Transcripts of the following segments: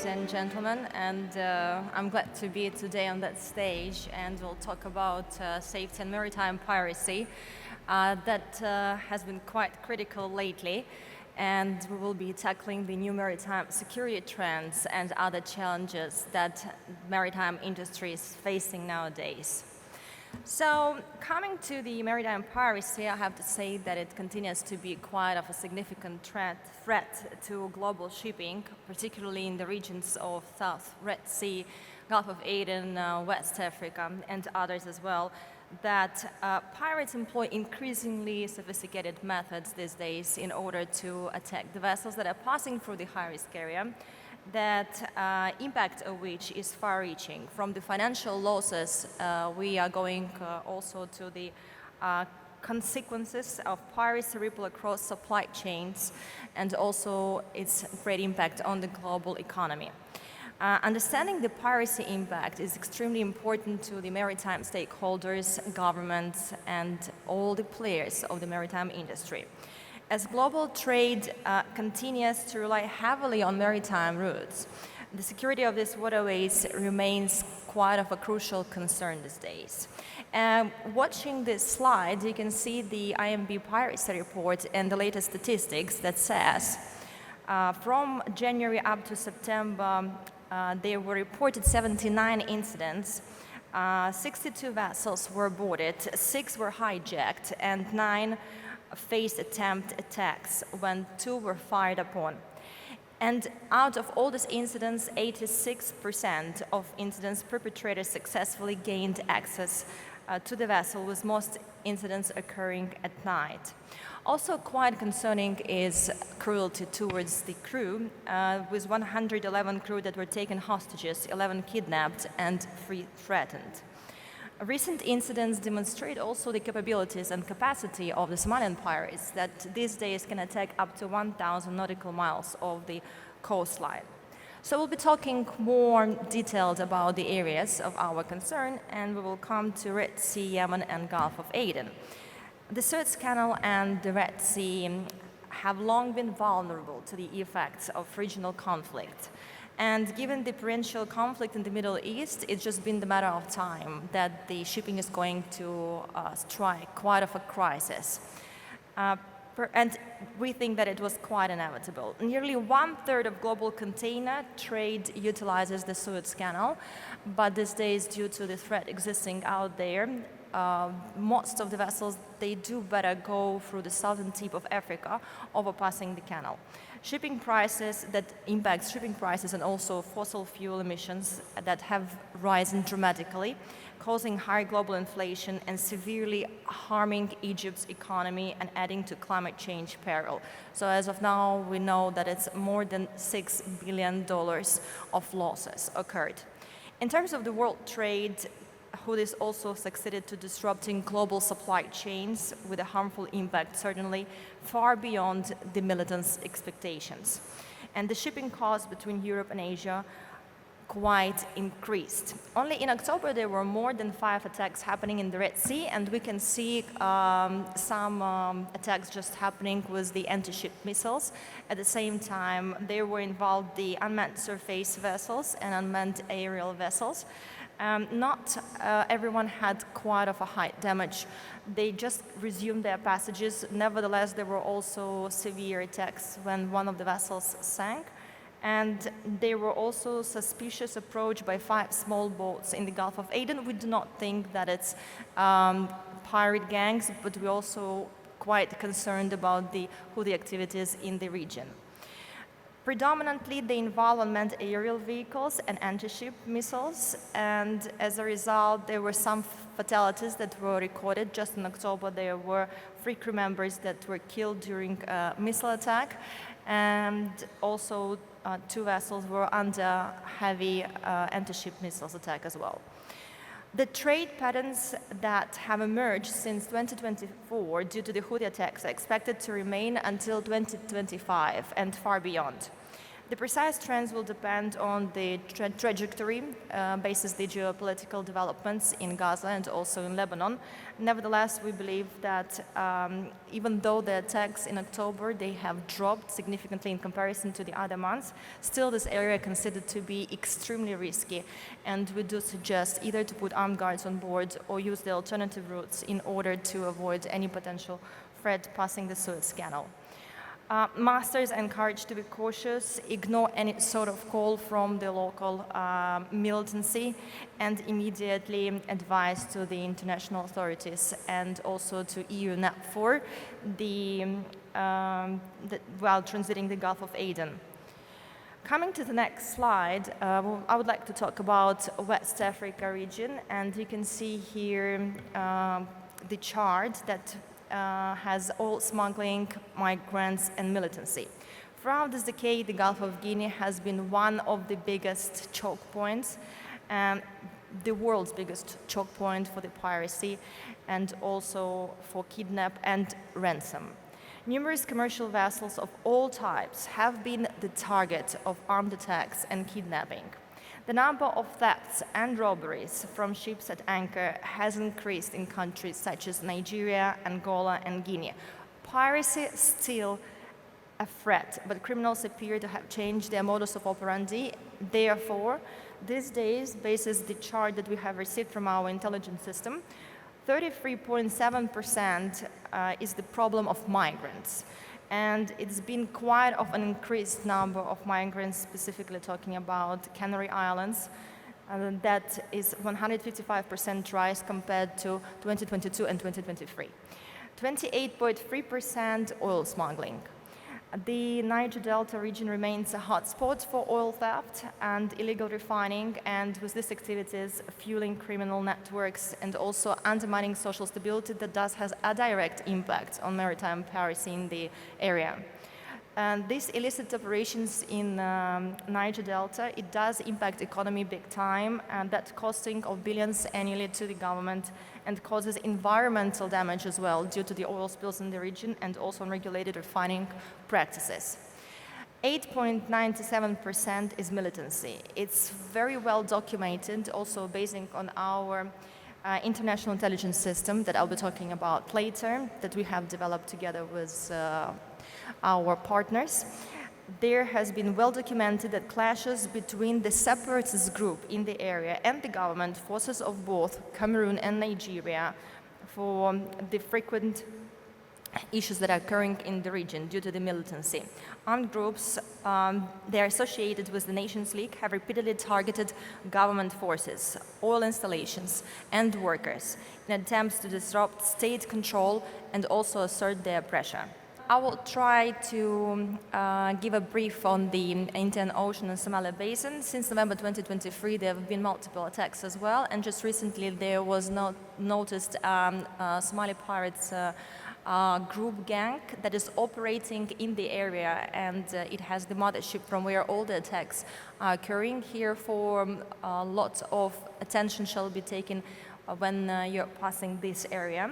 and gentlemen, and I'm glad to be today on that stage, and we'll talk about safety and maritime piracy that has been quite critical lately, and we will be tackling the new maritime security trends and other challenges that maritime industry is facing nowadays. So, coming to the maritime piracy, I have to say that it continues to be quite of a significant threat to global shipping, particularly in the regions of South Red Sea, Gulf of Aden, West Africa, and others as well, that pirates employ increasingly sophisticated methods these days in order to attack the vessels that are passing through the high-risk area, that impact of which is far-reaching. From the financial losses, we are going also to the consequences of piracy ripple across supply chains and also its great impact on the global economy. Understanding the piracy impact is extremely important to the maritime stakeholders, governments, and all the players of the maritime industry. As global trade continues to rely heavily on maritime routes, the security of these waterways remains quite of a crucial concern these days. Watching this slide, you can see the IMB piracy report and the latest statistics that says from January up to September, there were reported 79 incidents, 62 vessels were boarded, 6 were hijacked, and 9 faced attempt attacks when 2 were fired upon. And out of all these incidents, 86% of incidents perpetrators successfully gained access to the vessel, with most incidents occurring at night. Also quite concerning is cruelty towards the crew, with 111 crew that were taken hostages, 11 kidnapped, and 3 threatened. Recent incidents demonstrate also the capabilities and capacity of the Somalian pirates that these days can attack up to 1,000 nautical miles of the coastline. So we'll be talking more detailed about the areas of our concern, and we will come to Red Sea, Yemen, and Gulf of Aden. The Suez Canal and the Red Sea have long been vulnerable to the effects of regional conflict. And given the perennial conflict in the Middle East, it's just been the matter of time that the shipping is going to strike quite of a crisis. And we think that it was quite inevitable. Nearly 1/3 of global container trade utilizes the Suez Canal, but these days, due to the threat existing out there, most of the vessels, they do better go through the southern tip of Africa, overpassing the canal. Shipping prices that impacts shipping prices and also fossil fuel emissions that have risen dramatically, causing high global inflation and severely harming Egypt's economy and adding to climate change peril. So as of now, we know that it's more than $6 billion of losses occurred. In terms of the world trade, Houthis also succeeded to disrupting global supply chains with a harmful impact, certainly far beyond the militants' expectations. And the shipping costs between Europe and Asia quite increased. Only in October, there were more than 5 attacks happening in the Red Sea, and we can see some attacks just happening with the anti-ship missiles. At the same time, there were involved the unmanned surface vessels and unmanned aerial vessels. Not everyone had quite of a high damage. They just resumed their passages. Nevertheless, there were also severe attacks when one of the vessels sank. And there were also suspicious approach by 5 small boats in the Gulf of Aden. We do not think that it's pirate gangs, but we're also quite concerned about the Houthi activities in the region. Predominantly, they involve unmanned aerial vehicles and anti-ship missiles, and as a result, there were some fatalities that were recorded. Just in October, there were 3 crew members that were killed during a missile attack, and also 2 vessels were under heavy anti-ship missiles attack as well. The trade patterns that have emerged since 2024 due to the Houthi attacks are expected to remain until 2025 and far beyond. The precise trends will depend on the trajectory, basis the geopolitical developments in Gaza and also in Lebanon. Nevertheless, we believe that even though the attacks in October, they have dropped significantly in comparison to the other months, still this area considered to be extremely risky, and we do suggest either to put armed guards on board or use the alternative routes in order to avoid any potential threat passing the Suez Canal. Masters are encouraged to be cautious, ignore any sort of call from the local militancy, and immediately advise to the international authorities and also to EU NAP4 while transiting the Gulf of Aden. Coming to the next slide, I would like to talk about West Africa region, and you can see here the chart that has oil smuggling, migrants, and militancy. Throughout this decade, the Gulf of Guinea has been one of the biggest choke points, the world's biggest choke point for the piracy and also for kidnap and ransom. Numerous commercial vessels of all types have been the target of armed attacks and kidnapping. The number of thefts and robberies from ships at anchor has increased in countries such as Nigeria, Angola, and Guinea. Piracy is still a threat, but criminals appear to have changed their modus of operandi. Therefore, these days, basis the chart that we have received from our intelligence system, 33.7% is the problem of migrants. And it's been quite of an increased number of migrants, specifically talking about Canary Islands. And that is 155% rise compared to 2022 and 2023. 28.3% oil smuggling. The Niger Delta region remains a hotspot for oil theft and illegal refining, and with these activities fueling criminal networks and also undermining social stability that does has a direct impact on maritime piracy in the area. And these illicit operations in Niger Delta, it does impact economy big time, and that costing of billions annually to the government and causes environmental damage as well due to the oil spills in the region and also unregulated refining practices. 8.97% is militancy. It's very well documented, also basing on our international intelligence system that I'll be talking about later, that we have developed together with our partners. There has been well documented that clashes between the separatist group in the area and the government forces of both Cameroon and Nigeria for the frequent issues that are occurring in the region due to the militancy. Armed groups, they are associated with the Nations League, have repeatedly targeted government forces, oil installations, and workers in attempts to disrupt state control and also assert their pressure. I will try to give a brief on the Indian Ocean and Somalia Basin. Since November 2023, there have been multiple attacks as well, and just recently there was noticed Somali pirates group gang that is operating in the area, and it has the mothership from where all the attacks are occurring. Here, for lots of attention shall be taken when you're passing this area.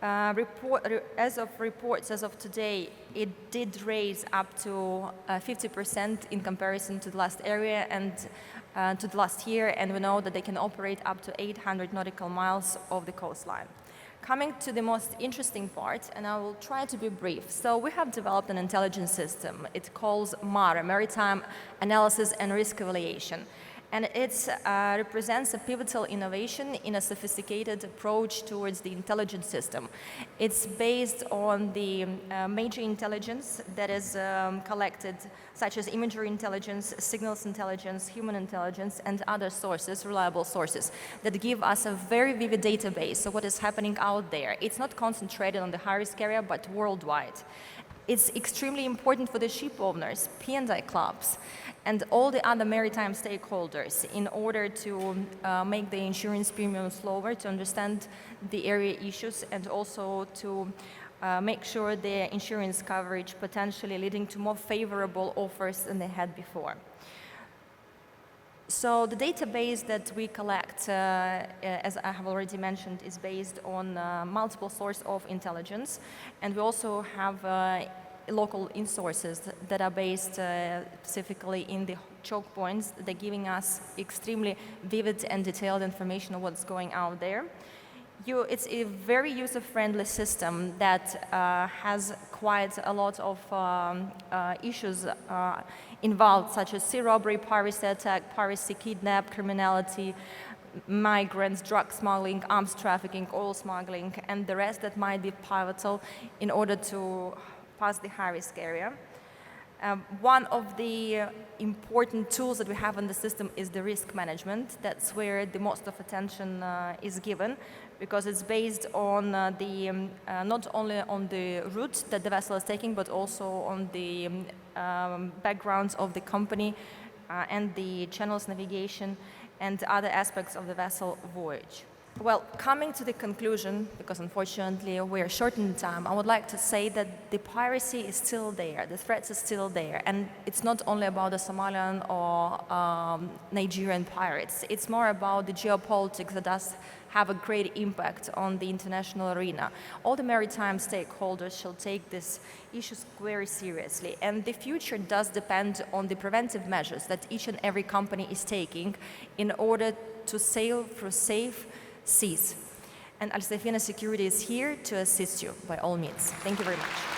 As of reports as of today, it did raise up to 50% in comparison to the last area and to the last year, and we know that they can operate up to 800 nautical miles of the coastline. Coming to the most interesting part, and I will try to be brief. So we have developed an intelligence system. It calls MARA, Maritime Analysis and Risk Evaluation. And it represents a pivotal innovation in a sophisticated approach towards the intelligence system. It's based on the major intelligence that is collected, such as imagery intelligence, signals intelligence, human intelligence, and other sources, reliable sources, that give us a very vivid database of what is happening out there. It's not concentrated on the high-risk area, but worldwide. It's extremely important for the ship owners, P&I clubs, and all the other maritime stakeholders in order to make the insurance premiums lower, to understand the area issues, and also to make sure their insurance coverage potentially leading to more favorable offers than they had before. So the database that we collect, as I have already mentioned, is based on multiple sources of intelligence, and we also have local in-sources that are based specifically in the choke points. They're giving us extremely vivid and detailed information on what's going out there. It's a very user-friendly system that has quite a lot of issues involved, such as sea robbery, piracy attack, piracy, kidnap, criminality, migrants, drug smuggling, arms trafficking, oil smuggling, and the rest that might be pivotal in order to pass the high-risk area. One of the important tools that we have in the system is the risk management. That's where the most of attention is given, because it's based on not only on the route that the vessel is taking, but also on the backgrounds of the company and the channels navigation and other aspects of the vessel voyage. Well, coming to the conclusion, because unfortunately we are short in time, I would like to say that the piracy is still there, the threats are still there, and it's not only about the Somalian or Nigerian pirates, it's more about the geopolitics that does have a great impact on the international arena. All the maritime stakeholders shall take these issues very seriously, and the future does depend on the preventive measures that each and every company is taking in order to sail through safe seas. And Safina Security is here to assist you by all means. Thank you very much.